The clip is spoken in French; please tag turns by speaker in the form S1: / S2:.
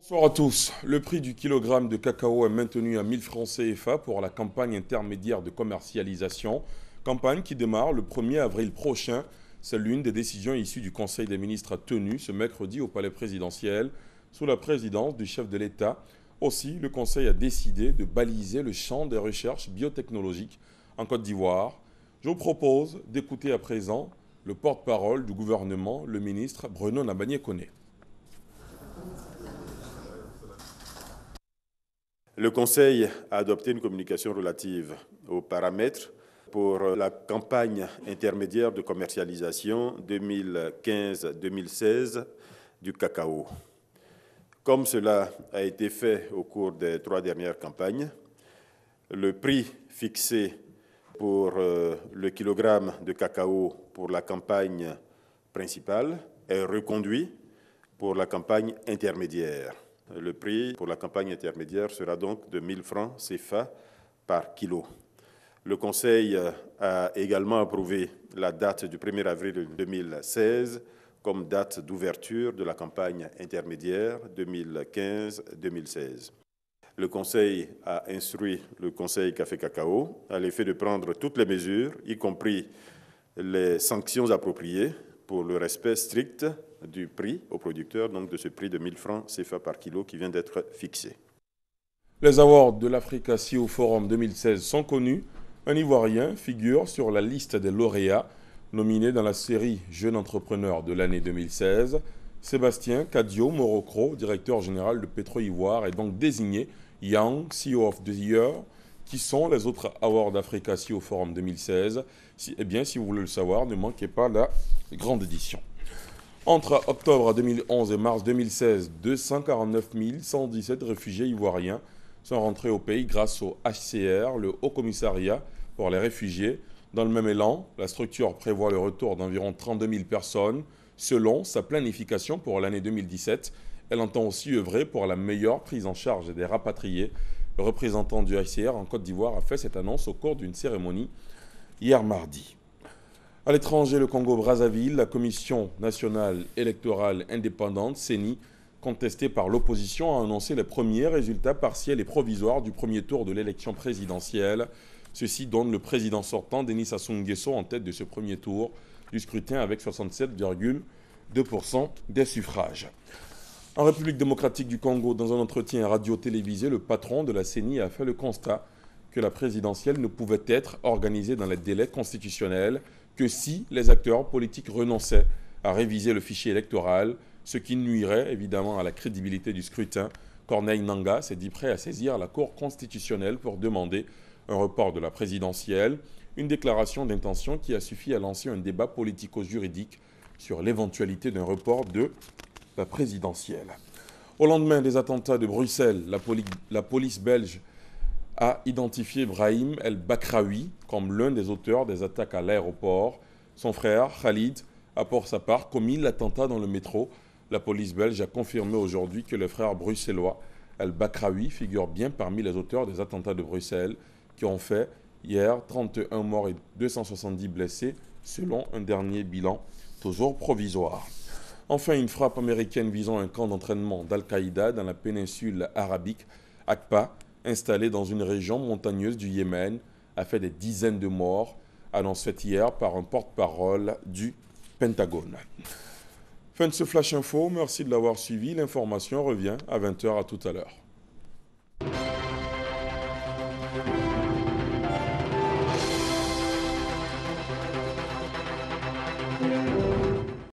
S1: Bonsoir à tous. Le prix du kilogramme de cacao est maintenu à 1000 francs CFA pour la campagne intermédiaire de commercialisation. Campagne qui démarre le 1er avril prochain. C'est l'une des décisions issues du Conseil des ministres tenu ce mercredi au Palais présidentiel sous la présidence du chef de l'État. Aussi, le Conseil a décidé de baliser le champ des recherches biotechnologiques en Côte d'Ivoire. Je vous propose d'écouter à présent le porte-parole du gouvernement, le ministre Bruno Nabagné-Koné.
S2: Le Conseil a adopté une communication relative aux paramètres pour la campagne intermédiaire de commercialisation 2015-2016 du cacao. Comme cela a été fait au cours des 3 dernières campagnes, le prix fixé pour le kilogramme de cacao pour la campagne principale est reconduit pour la campagne intermédiaire. Le prix pour la campagne intermédiaire sera donc de 1000 francs CFA par kilo. Le Conseil a également approuvé la date du 1er avril 2016 comme date d'ouverture de la campagne intermédiaire 2015-2016. Le Conseil a instruit le Conseil Café Cacao à l'effet de prendre toutes les mesures, y compris les sanctions appropriées pour le respect strict du prix aux producteurs, donc de ce prix de 1000 francs CFA par kilo qui vient d'être fixé.
S1: Les awards de l'Africa CEO Forum 2016 sont connus. Un Ivoirien figure sur la liste des lauréats nominés dans la série Jeune entrepreneur de l'année 2016. Sébastien Cadio Morocro, directeur général de Petro-Ivoire, est donc désigné Young CEO of the Year. Qui sont les autres awards d'Africa CEO Forum 2016 Eh bien, si vous voulez le savoir, ne manquez pas la grande édition. Entre octobre 2011 et mars 2016, 249 117 réfugiés ivoiriens sont rentrés au pays grâce au HCR, le Haut Commissariat pour les réfugiés. Dans le même élan, la structure prévoit le retour d'environ 32 000 personnes. Selon sa planification pour l'année 2017, elle entend aussi œuvrer pour la meilleure prise en charge des rapatriés. Le représentant du HCR en Côte d'Ivoire a fait cette annonce au cours d'une cérémonie hier mardi. À l'étranger, le Congo-Brazzaville, la Commission nationale électorale indépendante, CENI, contestée par l'opposition, a annoncé les premiers résultats partiels et provisoires du premier tour de l'élection présidentielle. Ceci donne le président sortant, Denis Sassou Nguesso, en tête de ce premier tour du scrutin avec 67,2% des suffrages. En République démocratique du Congo, dans un entretien radio-télévisé, le patron de la CENI a fait le constat que la présidentielle ne pouvait être organisée dans les délais constitutionnels que si les acteurs politiques renonçaient à réviser le fichier électoral, ce qui nuirait évidemment à la crédibilité du scrutin. Corneille Nangaa s'est dit prêt à saisir la Cour constitutionnelle pour demander un report de la présidentielle, une déclaration d'intention qui a suffi à lancer un débat politico-juridique sur l'éventualité d'un report de la présidentielle. Au lendemain des attentats de Bruxelles, la police belge a identifié Brahim El Bakraoui comme l'un des auteurs des attaques à l'aéroport. Son frère, Khalid, a pour sa part commis l'attentat dans le métro. La police belge a confirmé aujourd'hui que le frère bruxellois El Bakraoui figure bien parmi les auteurs des attentats de Bruxelles qui ont fait hier 31 morts et 270 blessés selon un dernier bilan toujours provisoire. Enfin, une frappe américaine visant un camp d'entraînement d'Al-Qaïda dans la péninsule arabique, Aqaba, installé dans une région montagneuse du Yémen, a fait des dizaines de morts, annonce faite hier par un porte-parole du Pentagone. Fin de ce Flash Info, merci de l'avoir suivi. L'information revient à 20h. À tout à l'heure.